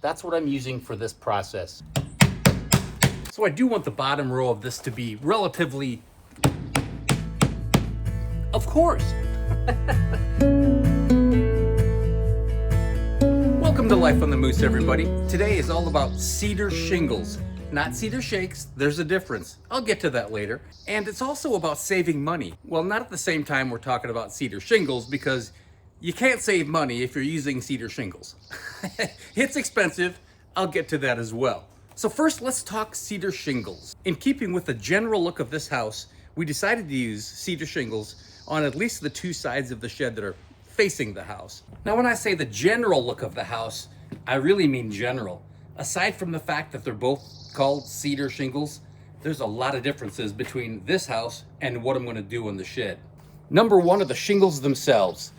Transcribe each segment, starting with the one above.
That's what I'm using for this process. So I do want the bottom row of this to be relatively, of course. Welcome to Life on the Moose, everybody. Today is all about cedar shingles, not cedar shakes. There's a difference. I'll get to that later. And it's also about saving money. Well, not at the same time we're talking about cedar shingles, because you can't save money if you're using cedar shingles. It's expensive. I'll get to that as well. So first, let's talk cedar shingles. In keeping with the general look of this house, we decided to use cedar shingles on at least the two sides of the shed that are facing the house. Now, when I say the general look of the house, I really mean general. Aside from the fact that they're both called cedar shingles, there's a lot of differences between this house and what I'm going to do in the shed. Number one are the shingles themselves.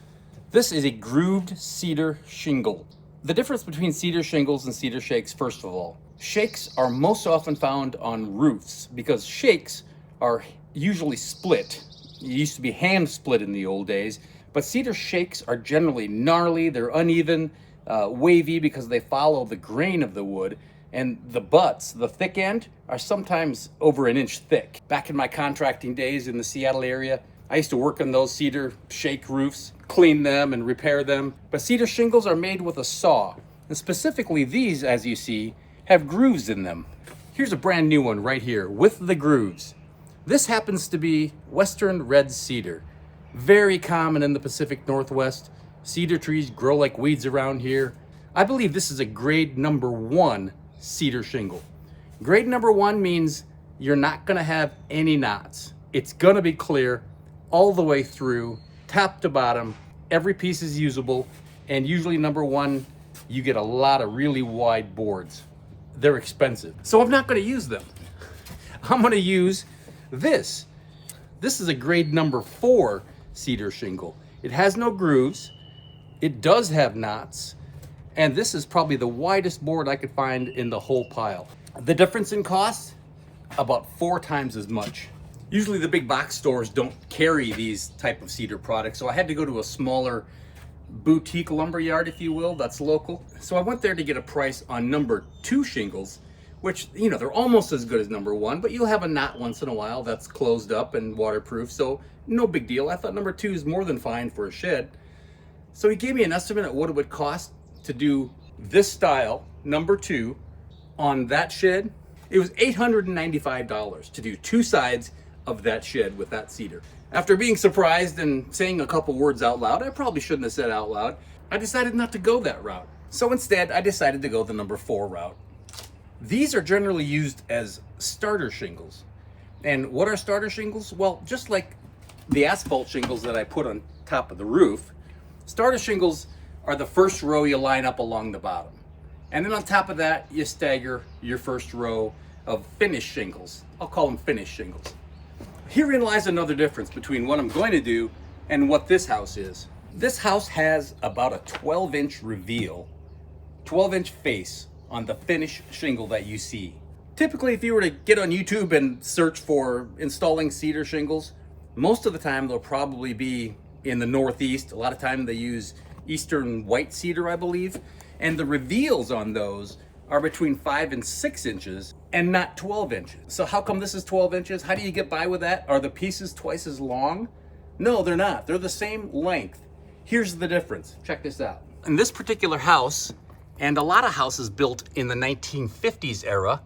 This is a grooved cedar shingle. The difference between cedar shingles and cedar shakes, first of all, shakes are most often found on roofs because shakes are usually split. It used to be hand split in the old days, but cedar shakes are generally gnarly, they're uneven, wavy because they follow the grain of the wood, and the butts, the thick end, are sometimes over an inch thick. Back in my contracting days in the Seattle area, I used to work on those cedar shake roofs, clean them and repair them. But cedar shingles are made with a saw, and specifically these, as you see, have grooves in them. Here's a brand new one right here with the grooves. This happens to be Western red cedar. Very common in the Pacific Northwest. Cedar trees grow like weeds around here. I believe this is a grade number 1 cedar shingle. Grade number 1 means you're not gonna have any knots. It's gonna be clear all the way through, top to bottom. Every piece is usable, and usually number 1, you get a lot of really wide boards. They're expensive, so I'm not gonna use them. I'm gonna use this. This is a grade number 4 cedar shingle. It has no grooves, it does have knots, and this is probably the widest board I could find in the whole pile. The difference in cost, about 4 times as much. Usually the big box stores don't carry these type of cedar products, so I had to go to a smaller boutique lumber yard, if you will, that's local. So I went there to get a price on number 2 shingles, which, you know, they're almost as good as number 1, but you'll have a knot once in a while that's closed up and waterproof, so no big deal. I thought number 2 is more than fine for a shed. So he gave me an estimate at what it would cost to do this style, number 2, on that shed. It was $895 to do 2 sides of that shed with that cedar. After being surprised and saying a couple words out loud, I probably shouldn't have said out loud, I decided not to go that route. So instead, I decided to go the number 4 route. These are generally used as starter shingles. And what are starter shingles? Well, just like the asphalt shingles that I put on top of the roof, starter shingles are the first row you line up along the bottom. And then on top of that, you stagger your first row of finished shingles. I'll call them finished shingles. Herein lies another difference between what I'm going to do and what this house is. This house has about a 12-inch reveal, 12-inch face on the finished shingle that you see. Typically, if you were to get on YouTube and search for installing cedar shingles, most of the time they'll probably be in the Northeast. A lot of time they use Eastern white cedar, I believe. And the reveals on those are between 5 and 6 inches and not 12 inches. So how come this is 12 inches? How do you get by with that? Are the pieces twice as long? No, they're not. They're the same length. Here's the difference. Check this out. In this particular house, and a lot of houses built in the 1950s era,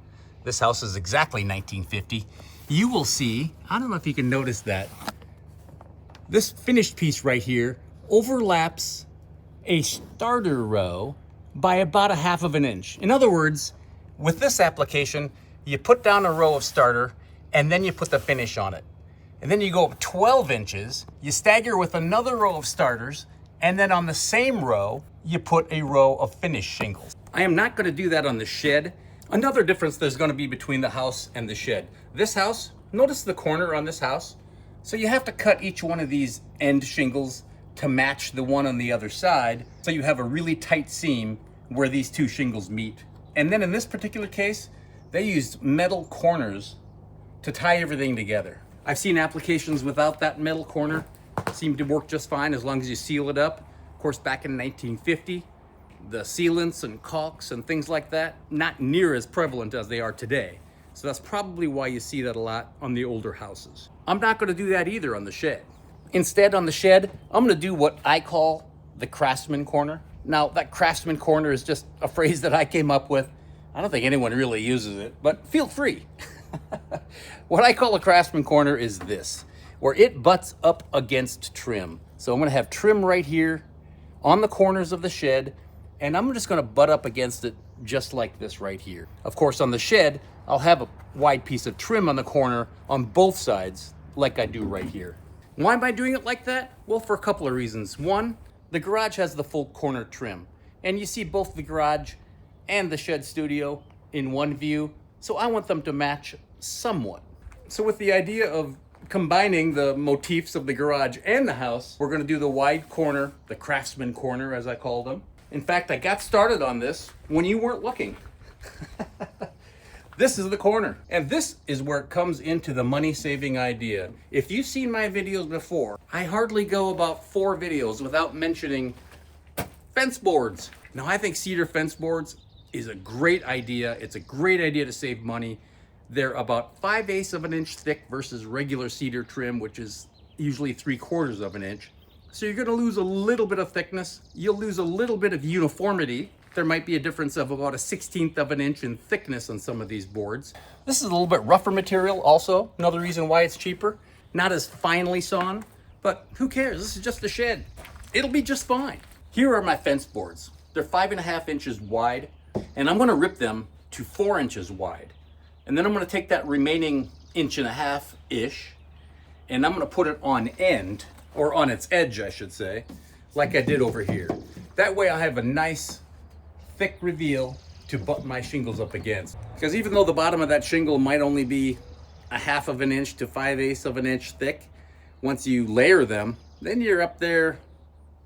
this house is exactly 1950, you will see, I don't know if you can notice that, this finished piece right here overlaps a starter row by about a 1/2 of an inch. In other words, with this application, you put down a row of starter and then you put the finish on it. And then you go up 12 inches, you stagger with another row of starters, and then on the same row, you put a row of finished shingles. I am not gonna do that on the shed. Another difference there's gonna be between the house and the shed. This house, notice the corner on this house? So you have to cut each one of these end shingles to match the one on the other side, so you have a really tight seam where these 2 shingles meet. And then in this particular case, they used metal corners to tie everything together. I've seen applications without that metal corner, seem to work just fine as long as you seal it up. Of course, back in 1950, the sealants and caulks and things like that, not near as prevalent as they are today. So that's probably why you see that a lot on the older houses. I'm not gonna do that either on the shed. Instead, on the shed, I'm gonna do what I call the Craftsman corner. Now, that Craftsman corner is just a phrase that I came up with. I don't think anyone really uses it, but feel free. What I call a Craftsman corner is this, where it butts up against trim. So I'm gonna have trim right here on the corners of the shed, and I'm just gonna butt up against it just like this right here. Of course, on the shed, I'll have a wide piece of trim on the corner on both sides, like I do right here. Why am I doing it like that? Well, for a couple of reasons. One, the garage has the full corner trim, and you see both the garage and the shed studio in one view, so I want them to match somewhat. So with the idea of combining the motifs of the garage and the house, we're gonna do the wide corner, the Craftsman corner as I call them. In fact, I got started on this when you weren't looking. This is the corner, and this is where it comes into the money-saving idea. If you've seen my videos before, I hardly go about 4 videos without mentioning fence boards. Now, I think cedar fence boards is a great idea. It's a great idea to save money. They're about 5/8 of an inch thick versus regular cedar trim, which is usually 3/4 of an inch. So you're gonna lose a little bit of thickness. You'll lose a little bit of uniformity. There might be a difference of about 1/16 of an inch in thickness on some of these boards. This is a little bit rougher material also. Another reason why it's cheaper. Not as finely sawn, but who cares? This is just a shed. It'll be just fine. Here are my fence boards. They're 5.5 inches wide, and I'm gonna rip them to 4 inches wide. And then I'm gonna take that remaining 1.5-ish, and I'm gonna put it on end, or on its edge, I should say, like I did over here. That way I have a nice thick reveal to butt my shingles up against. Because even though the bottom of that shingle might only be 1/2 of an inch to 5/8 of an inch thick, once you layer them, then you're up there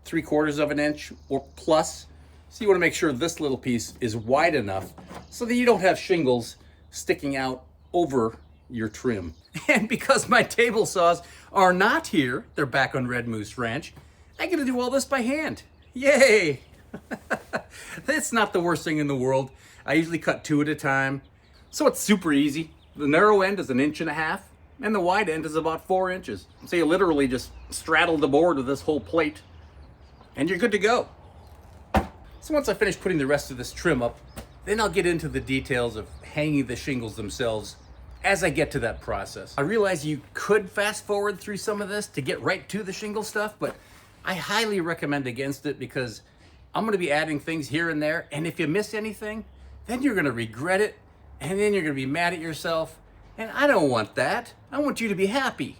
3/4 of an inch or plus. So you want to make sure this little piece is wide enough so that you don't have shingles sticking out over your trim. And because my table saws are not here, they're back on Red Moose Ranch, I get to do all this by hand. Yay! It's not the worst thing in the world. I usually cut 2 at a time. So it's super easy. The narrow end is 1.5 inches, and the wide end is about 4 inches. So you literally just straddle the board with this whole plate, and you're good to go. So once I finish putting the rest of this trim up, then I'll get into the details of hanging the shingles themselves as I get to that process. I realize you could fast forward through some of this to get right to the shingle stuff, but I highly recommend against it because I'm gonna be adding things here and there, and if you miss anything, then you're gonna regret it, and then you're gonna be mad at yourself, and I don't want that. I want you to be happy.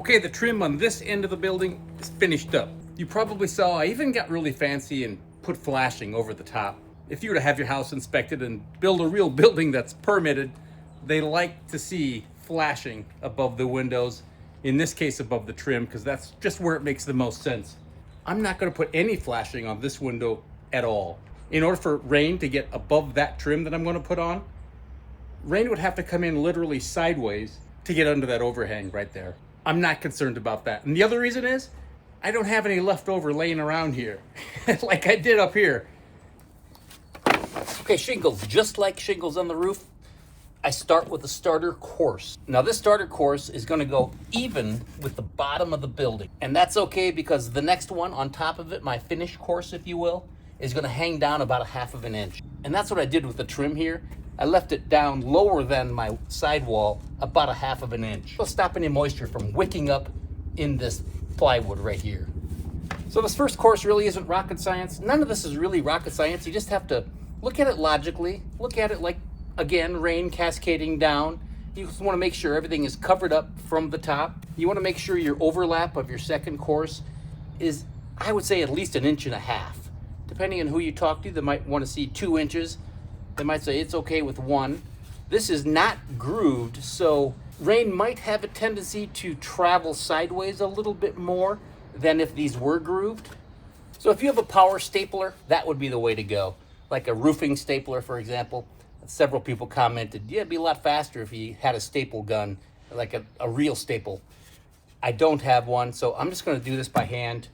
Okay, the trim on this end of the building is finished up. You probably saw I even got really fancy and put flashing over the top. If you were to have your house inspected and build a real building that's permitted, they like to see flashing above the windows, in this case above the trim, because that's just where it makes the most sense. I'm not going to put any flashing on this window at all. In order for rain to get above that trim that I'm going to put on, rain would have to come in literally sideways to get under that overhang right there. I'm not concerned about that. And the other reason is, I don't have any leftover laying around here, like I did up here. Okay, shingles, just like shingles on the roof, I start with a starter course. Now this starter course is gonna go even with the bottom of the building. And that's okay because the next one on top of it, my finish course, if you will, is gonna hang down about 1/2 inch. And that's what I did with the trim here. I left it down lower than my sidewall, about 1/2 inch. It'll stop any moisture from wicking up in this plywood right here. So this first course really isn't rocket science. None of this is really rocket science. You just have to look at it logically. Look at it like, again, rain cascading down. You just want to make sure everything is covered up from the top. You want to make sure your overlap of your second course is, I would say, at least 1.5 inches. Depending on who you talk to, they might want to see 2 inches. They might say it's okay with 1. This is not grooved, so rain might have a tendency to travel sideways a little bit more than if these were grooved. So if you have a power stapler, that would be the way to go. Like a roofing stapler, for example. Several people commented, yeah, it'd be a lot faster if you had a staple gun, like a real staple. I don't have one, so I'm just gonna do this by hand.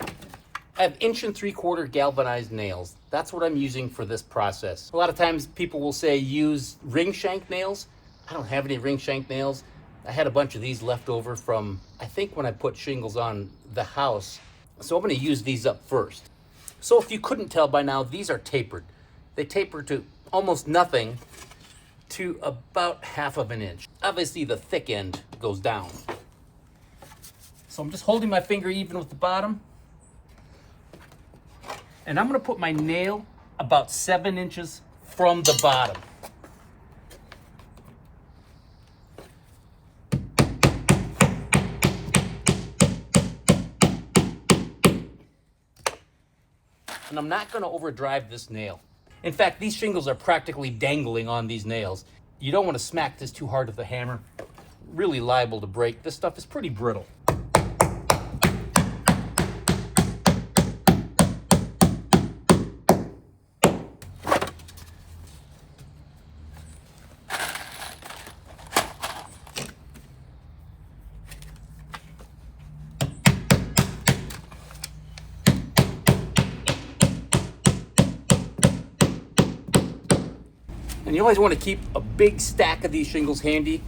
I have 1.75 inch galvanized nails. That's what I'm using for this process. A lot of times people will say use ring shank nails. I don't have any ring shank nails. I had a bunch of these left over from, I think, when I put shingles on the house. So I'm gonna use these up first. So if you couldn't tell by now, these are tapered. They taper to almost nothing to about 1/2 inch. Obviously the thick end goes down. So I'm just holding my finger even with the bottom. And I'm gonna put my nail about 7 inches from the bottom. And I'm not gonna overdrive this nail. In fact, these shingles are practically dangling on these nails. You don't want to smack this too hard with the hammer. Really liable to break. This stuff is pretty brittle. And you always want to keep a big stack of these shingles handy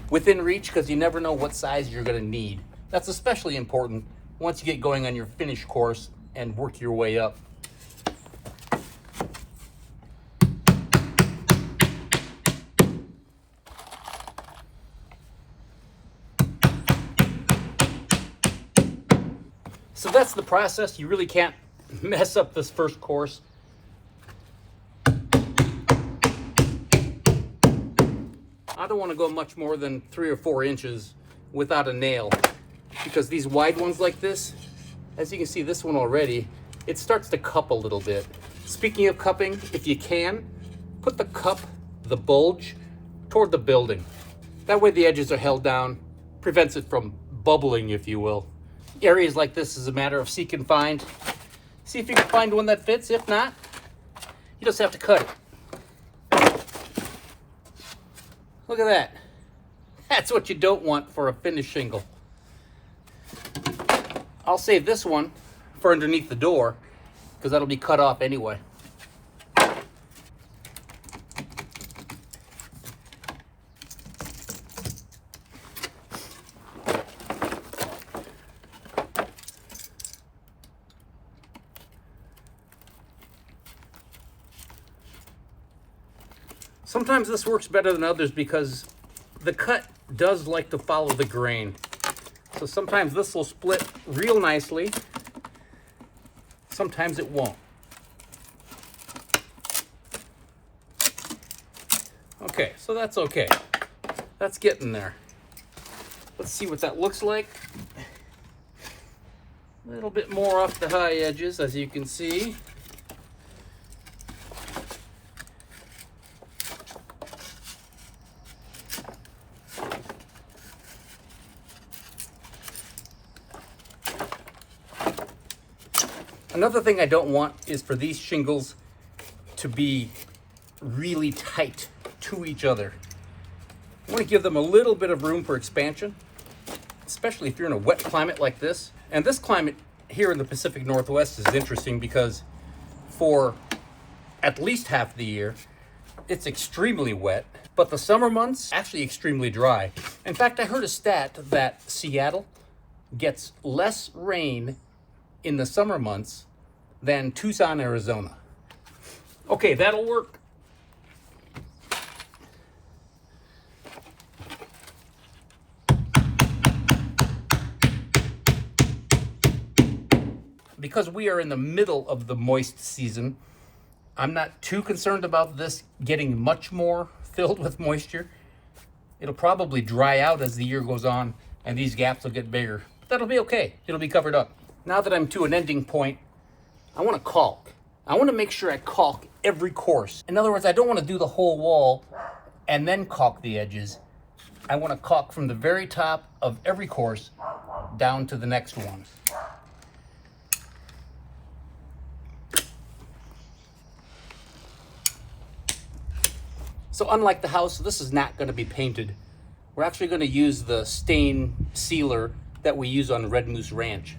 within reach because you never know what size you're going to need. That's especially important once you get going on your finish course and work your way up. So that's the process. You really can't mess up this first course. I don't want to go much more than 3 or 4 inches without a nail, because these wide ones like this, as you can see this one already, it starts to cup a little bit. Speaking of cupping, if you can, put the cup, the bulge, toward the building. That way the edges are held down, prevents it from bubbling, if you will. Areas like this is a matter of seek and find. See if you can find one that fits. If not, you just have to cut it. Look at that. That's what you don't want for a finished shingle. I'll save this one for underneath the door because that'll be cut off anyway. Sometimes this works better than others because the cut does like to follow the grain. So sometimes this will split real nicely. Sometimes it won't. Okay, so that's okay. That's getting there. Let's see what that looks like. A little bit more off the high edges, as you can see. Another thing I don't want is for these shingles to be really tight to each other. I want to give them a little bit of room for expansion, especially if you're in a wet climate like this. And this climate here in the Pacific Northwest is interesting because for at least half the year, it's extremely wet, but the summer months actually extremely dry. In fact, I heard a stat that Seattle gets less rain in the summer months than Tucson, Arizona. Okay, that'll work. Because we are in the middle of the moist season, I'm not too concerned about this getting much more filled with moisture. It'll probably dry out as the year goes on and these gaps will get bigger. That'll be okay. It'll be covered up. Now that I'm to an ending point, I want to caulk. I want to make sure I caulk every course. In other words, I don't want to do the whole wall and then caulk the edges. I want to caulk from the very top of every course down to the next one. So unlike the house, this is not going to be painted. We're actually going to use the stain sealer that we use on Red Moose Ranch.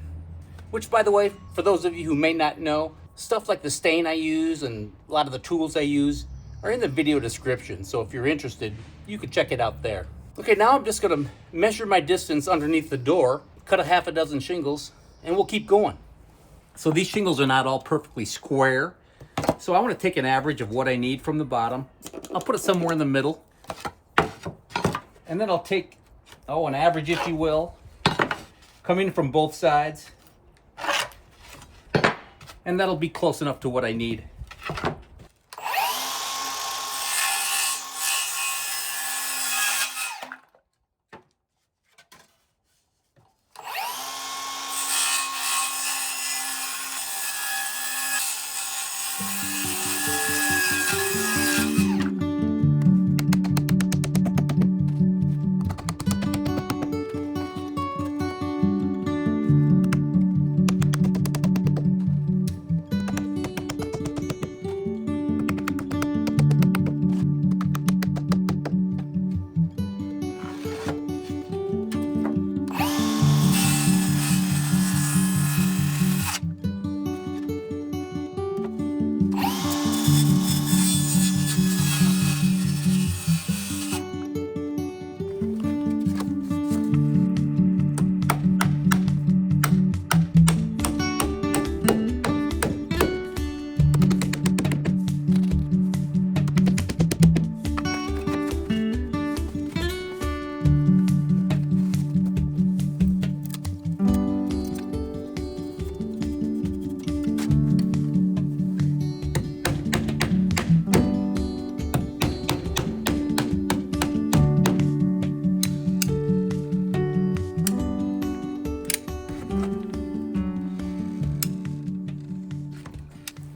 Which, by the way, for those of you who may not know, stuff like the stain I use and a lot of the tools I use are in the video description. So if you're interested, you can check it out there. Okay, now I'm just going to measure my distance underneath the door, cut a half a dozen shingles, and we'll keep going. So these shingles are not all perfectly square. So I want to take an average of what I need from the bottom. I'll put it somewhere in the middle. And then I'll take, an average, if you will, coming from both sides. And that'll be close enough to what I need.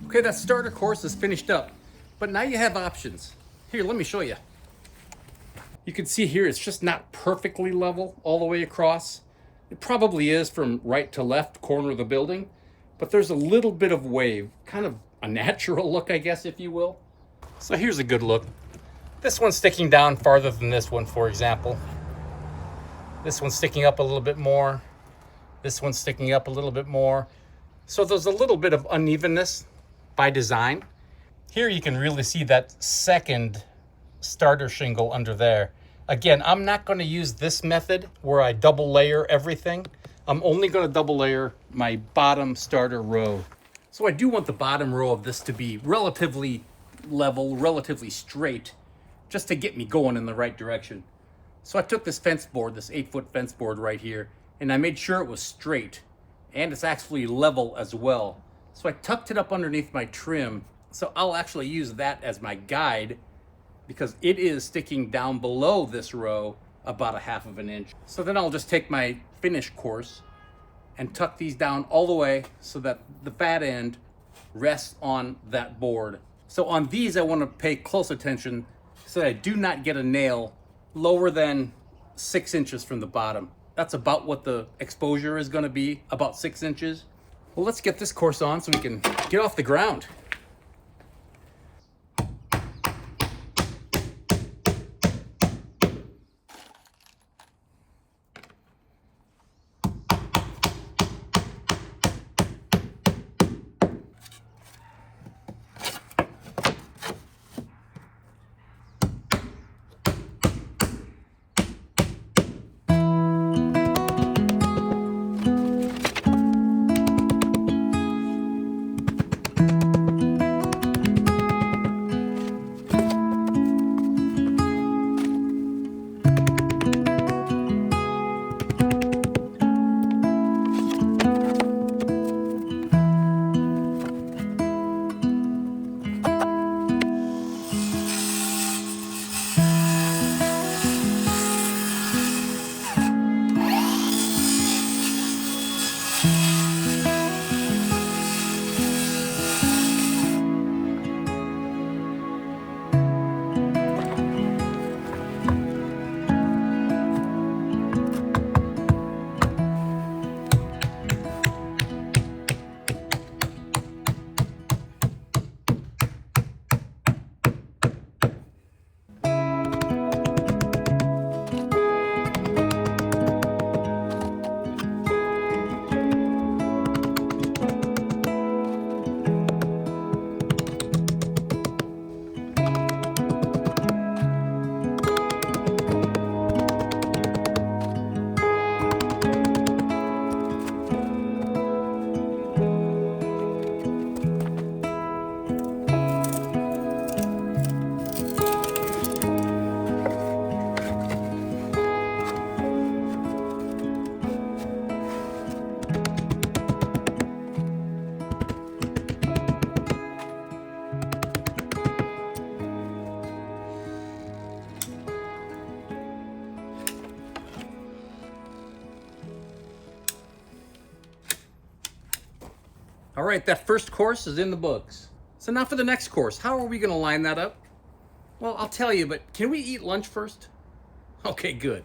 Okay, that starter course is finished up, but now you have options. Here, let me show you. You can see here it's just not perfectly level all the way across. It probably is from right to left corner of the building, but there's a little bit of wave, kind of a natural look, I guess, if you will. So here's a good look. This one's sticking down farther than this one, for example. This one's sticking up a little bit more. This one's sticking up a little bit more. So there's a little bit of unevenness by design. Here you can really see that second starter shingle under there. Again, I'm not going to use this method where I double layer everything. I'm only going to double layer my bottom starter row. So I do want the bottom row of this to be relatively level, relatively straight, just to get me going in the right direction. So I took this fence board, this 8-foot fence board right here, and I made sure it was straight, and it's actually level as well. So I tucked it up underneath my trim. So I'll actually use that as my guide because it is sticking down below this row about 1/2 of an inch. So then I'll just take my finish course and tuck these down all the way so that the fat end rests on that board. So on these, I want to pay close attention so that I do not get a nail lower than 6 inches from the bottom. That's about what the exposure is going to be, about 6 inches. Well, let's get this course on so we can get off the ground. All right, that first course is in the books. So now for the next course, how are we going to line that up? Well, I'll tell you, but can we eat lunch first? Okay, good.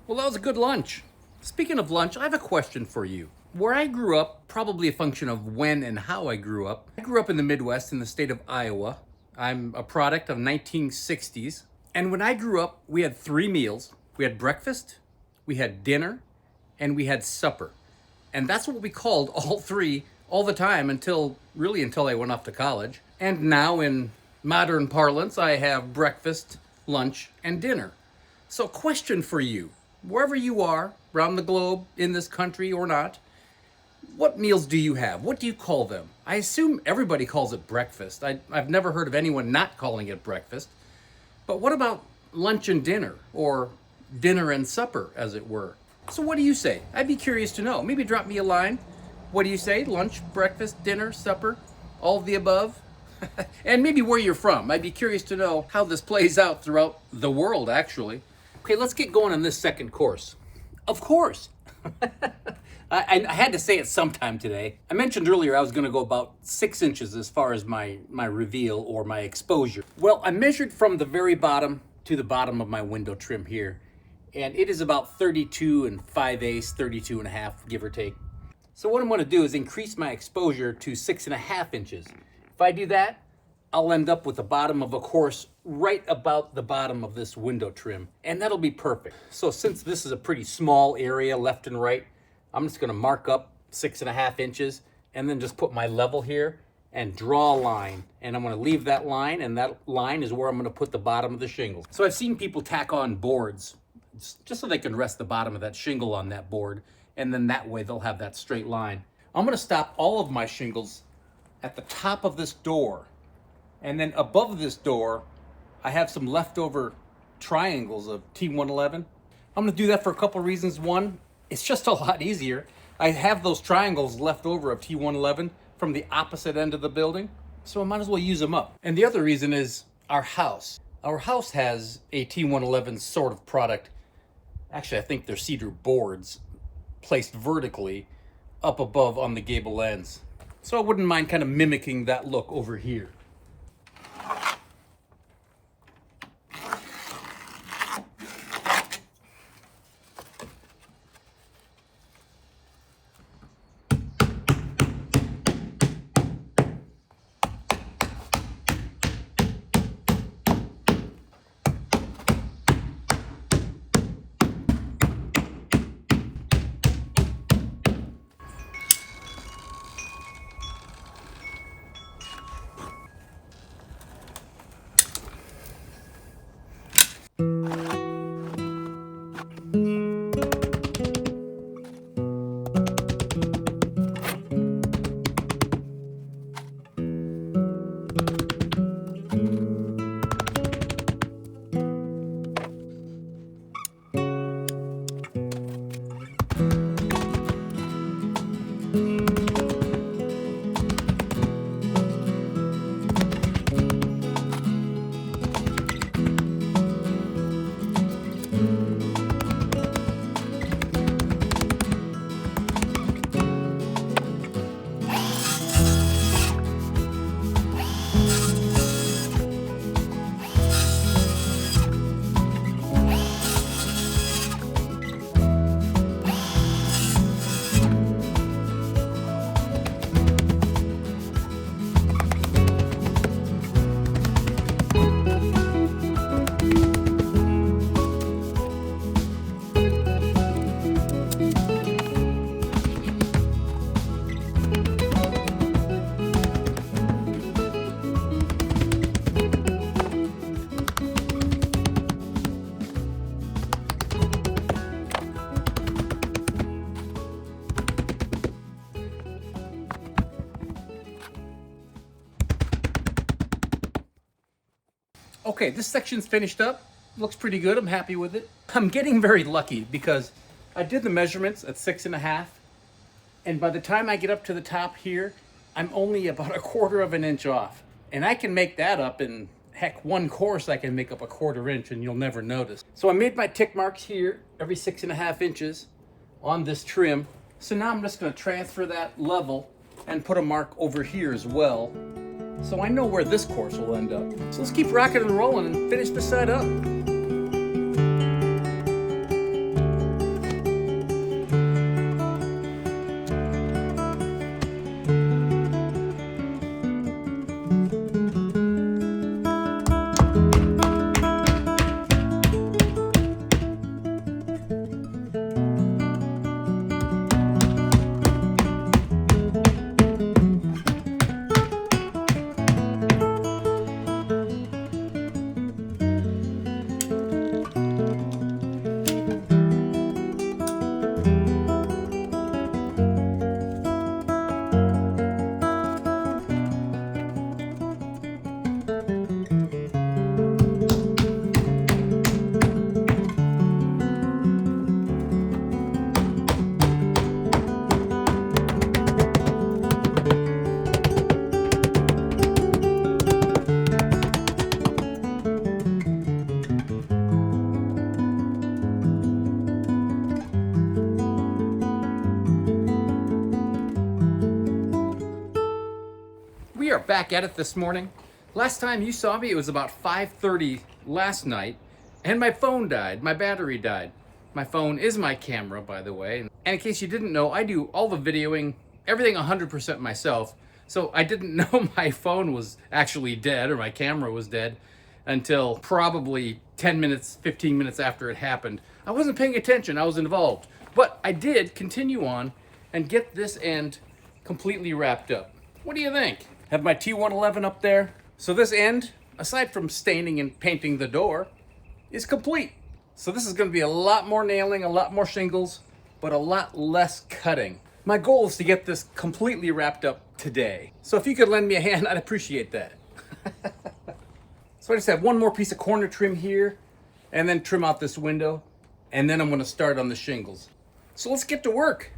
Well, that was a good lunch. Speaking of lunch, I have a question for you. Where I grew up, probably a function of when and how I grew up in the Midwest in the state of Iowa. I'm a product of 1960s. And when I grew up, we had 3 meals. We had breakfast, we had dinner, and we had supper. And that's what we called all 3 all the time until I went off to college. And now in modern parlance, I have breakfast, lunch, and dinner. So question for you, wherever you are, around the globe, in this country or not, what meals do you have? What do you call them? I assume everybody calls it breakfast. I've never heard of anyone not calling it breakfast. But what about lunch and dinner, or dinner and supper, as it were? So what do you say? I'd be curious to know. Maybe drop me a line. What do you say? Lunch, breakfast, dinner, supper, all of the above? And maybe where you're from. I'd be curious to know how this plays out throughout the world, actually. Okay, let's get going on this second course. Of course, I had to say it sometime today. I mentioned earlier I was going to go about 6 inches as far as my reveal or my exposure. Well, I measured from the very bottom to the bottom of my window trim here, and it is about 32 5/8, 32 and a half, give or take. So what I'm going to do is increase my exposure to 6.5 inches. If I do that, I'll end up with the bottom of a course right about the bottom of this window trim, and that'll be perfect. So since this is a pretty small area left and right, I'm just going to mark up 6.5 inches and then just put my level here and draw a line. And I'm going to leave that line, and that line is where I'm going to put the bottom of the shingle. So I've seen people tack on boards just so they can rest the bottom of that shingle on that board, and then that way they'll have that straight line. I'm going to stop all of my shingles at the top of this door. And then above this door, I have some leftover triangles of T111. I'm gonna do that for a couple reasons. One, it's just a lot easier. I have those triangles left over of T111 from the opposite end of the building, so I might as well use them up. And the other reason is our house. Our house has a T111 sort of product. Actually, I think they're cedar boards placed vertically up above on the gable ends. So I wouldn't mind kind of mimicking that look over here. Okay, this section's finished up. Looks pretty good. I'm happy with it. I'm getting very lucky because I did the measurements at 6.5, and by the time I get up to the top here, I'm only about 1/4 of an inch off. And I can make that up in, heck, one course I can make up 1/4 inch and you'll never notice. So I made my tick marks here every 6.5 inches on this trim. So now I'm just gonna transfer that level and put a mark over here as well, so I know where this course will end up. So let's keep rocking and rolling and finish this side up. We are back at it this morning. Last time you saw me, it was about 5:30 last night, and my phone died. My battery died. My phone is my camera, by the way. And in case you didn't know, I do all the videoing, everything 100% myself. So I didn't know my phone was actually dead or my camera was dead until probably 10 minutes, 15 minutes after it happened. I wasn't paying attention, I was involved. But I did continue on and get this end completely wrapped up. What do you think? Have my T111 up there. So this end, aside from staining and painting the door, is complete. So this is going to be a lot more nailing, a lot more shingles, but a lot less cutting. My goal is to get this completely wrapped up today. So if you could lend me a hand, I'd appreciate that. So I just have one more piece of corner trim here, and then trim out this window, and then I'm going to start on the shingles. So let's get to work.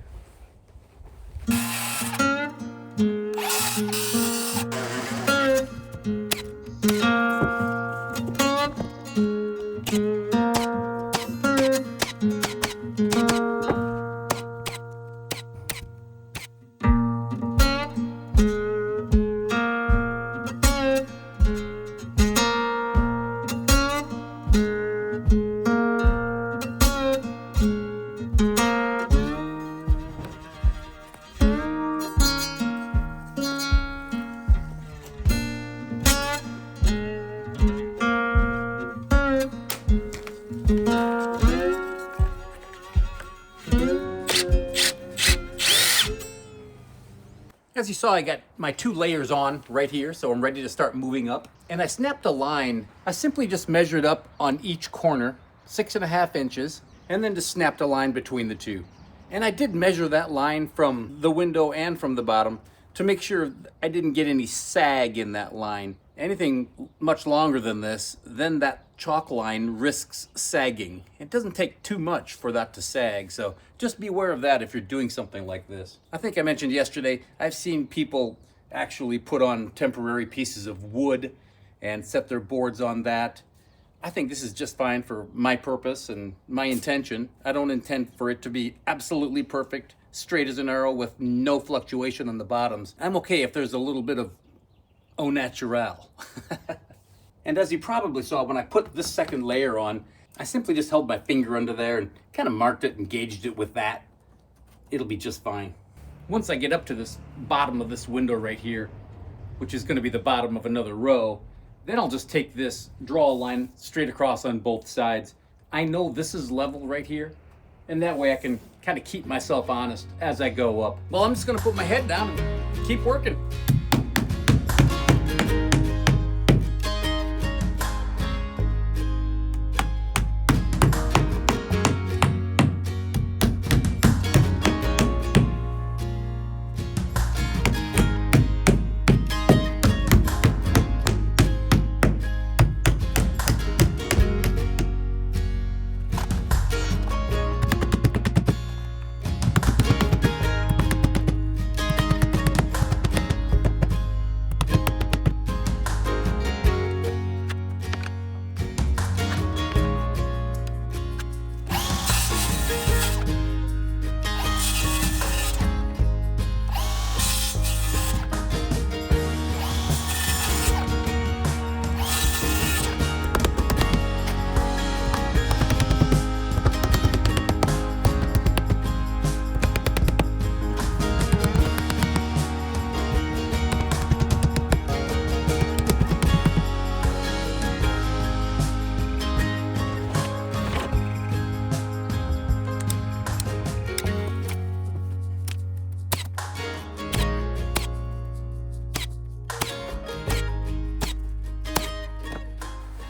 As you saw, I got my 2 layers on right here, so I'm ready to start moving up. And I snapped a line. I simply just measured up on each corner, 6.5 inches, and then just snapped a line between the two. And I did measure that line from the window and from the bottom to make sure I didn't get any sag in that line. Anything much longer than this, then that chalk line risks sagging. It doesn't take too much for that to sag, so just be aware of that if you're doing something like this. I think I mentioned yesterday, I've seen people actually put on temporary pieces of wood and set their boards on that. I think this is just fine for my purpose and my intention. I don't intend for it to be absolutely perfect, straight as an arrow with no fluctuation on the bottoms. I'm okay if there's a little bit of au naturel. And as you probably saw, when I put this second layer on, I simply just held my finger under there and kind of marked it and gauged it with that. It'll be just fine. Once I get up to this bottom of this window right here, which is going to be the bottom of another row, then I'll just take this, draw a line straight across on both sides. I know this is level right here, and that way I can kind of keep myself honest as I go up. Well, I'm just going to put my head down and keep working.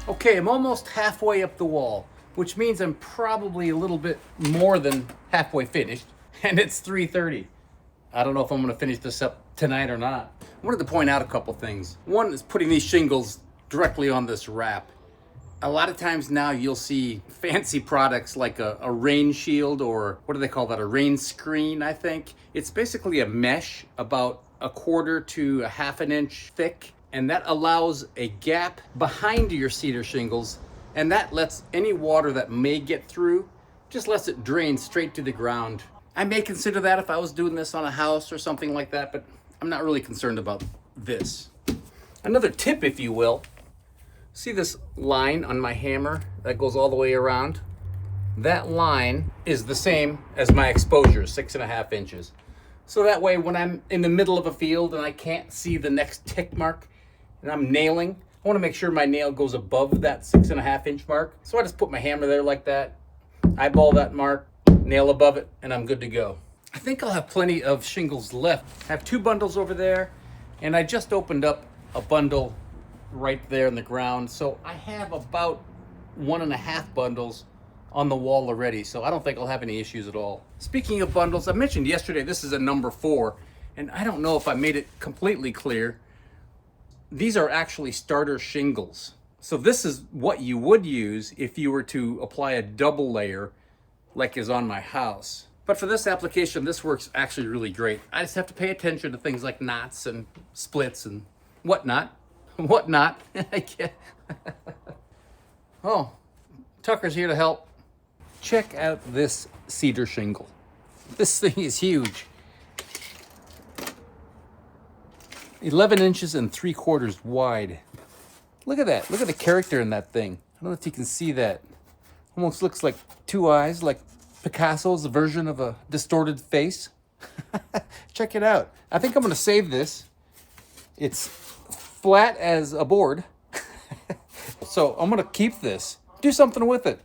Okay, I'm almost halfway up the wall, which means I'm probably a little bit more than halfway finished, and it's 3:30. I don't know if I'm gonna finish this up tonight or not. I wanted to point out a couple things. One is putting these shingles directly on this wrap. A lot of times now you'll see fancy products like a rain shield, or what do they call that? A rain screen, I think. It's basically a mesh about 1/4 to 1/2 inch thick, and that allows a gap behind your cedar shingles, and that lets any water that may get through, just lets it drain straight to the ground. I may consider that if I was doing this on a house or something like that, but I'm not really concerned about this. Another tip, if you will. See this line on my hammer that goes all the way around? That line is the same as my exposure, 6.5 inches. So that way when I'm in the middle of a field and I can't see the next tick mark and I'm nailing, I want to make sure my nail goes above that 6.5 inch mark. So I just put my hammer there like that, eyeball that mark, nail above it, and I'm good to go. I think I'll have plenty of shingles left. I have 2 bundles over there, and I just opened up a bundle right there in the ground. So I have about 1.5 bundles on the wall already, so I don't think I'll have any issues at all. Speaking of bundles, I mentioned yesterday this is a number 4, and I don't know if I made it completely clear. These are actually starter shingles. So this is what you would use if you were to apply a double layer like is on my house. But for this application, this works actually really great. I just have to pay attention to things like knots and splits and whatnot. Whatnot. Oh, Tucker's here to help. Check out this cedar shingle. This thing is huge. 11 inches and 3/4 wide. Look at that. Look at the character in that thing. I don't know if you can see that. Almost looks like 2 eyes, like Picasso's version of a distorted face. Check it out. I think I'm going to save this. It's flat as a board. So I'm going to keep this. Do something with it.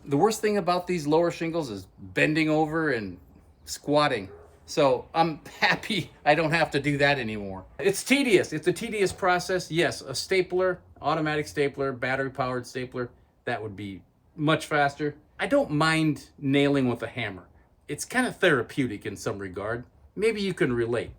The worst thing about these lower shingles is bending over and squatting. So I'm happy I don't have to do that anymore. It's tedious. It's a tedious process. Yes, a stapler, automatic stapler, battery-powered stapler, that would be much faster. I don't mind nailing with a hammer. It's kind of therapeutic in some regard. Maybe you can relate.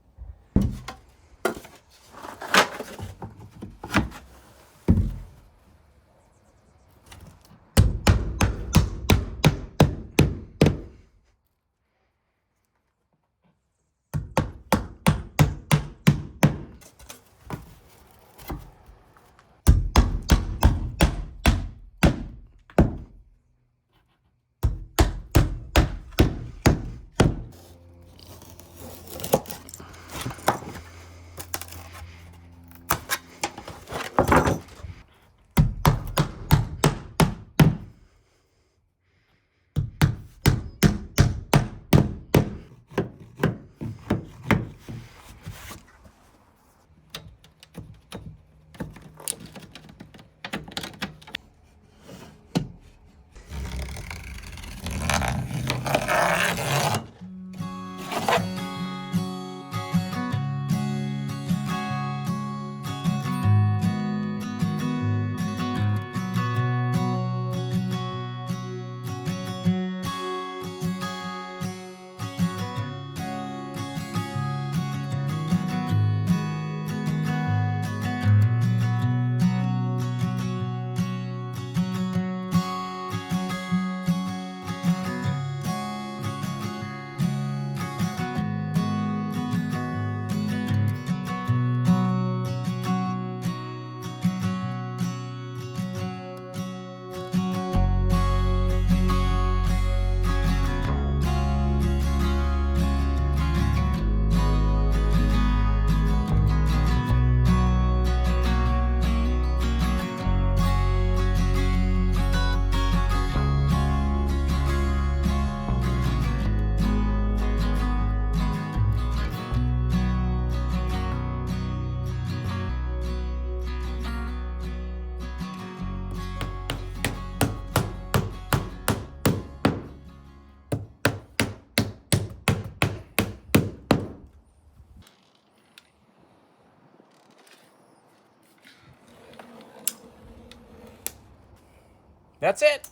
That's it.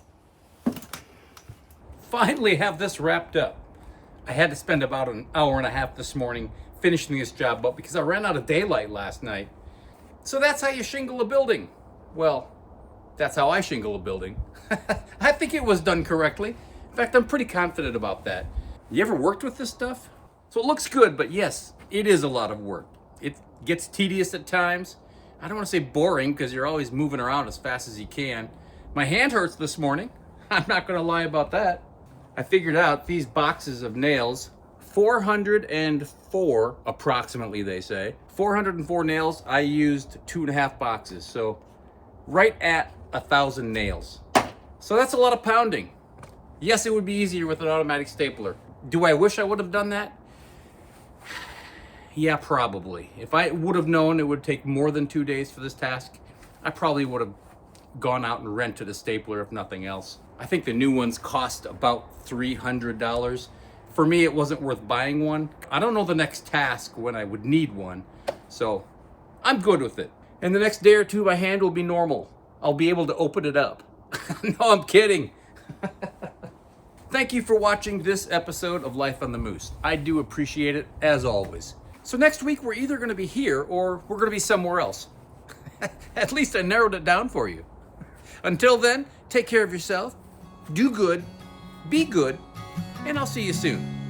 Finally have this wrapped up. I had to spend about an hour and a half this morning finishing this job up because I ran out of daylight last night. So that's how you shingle a building. Well, that's how I shingle a building. I think it was done correctly. In fact, I'm pretty confident about that. You ever worked with this stuff? So it looks good, but yes, it is a lot of work. It gets tedious at times. I don't want to say boring because you're always moving around as fast as you can. My hand hurts this morning. I'm not going to lie about that. I figured out these boxes of nails 404, approximately, they say. 404 nails. I used 2.5 boxes, so right at 1,000 nails. So that's a lot of pounding. Yes, it would be easier with an automatic stapler. Do I wish I would have done that? Yeah, probably. If I would have known it would take more than 2 days for this task, I probably would have gone out and rented a stapler if nothing else. I think the new ones cost about $300. For me, it wasn't worth buying one. I don't know the next task when I would need one, so I'm good with it. And the next day or two, my hand will be normal. I'll be able to open it up. No, I'm kidding. Thank you for watching this episode of Life on the Moose. I do appreciate it, as always. So next week, we're either going to be here or we're going to be somewhere else. At least I narrowed it down for you. Until then, take care of yourself, do good, be good, and I'll see you soon.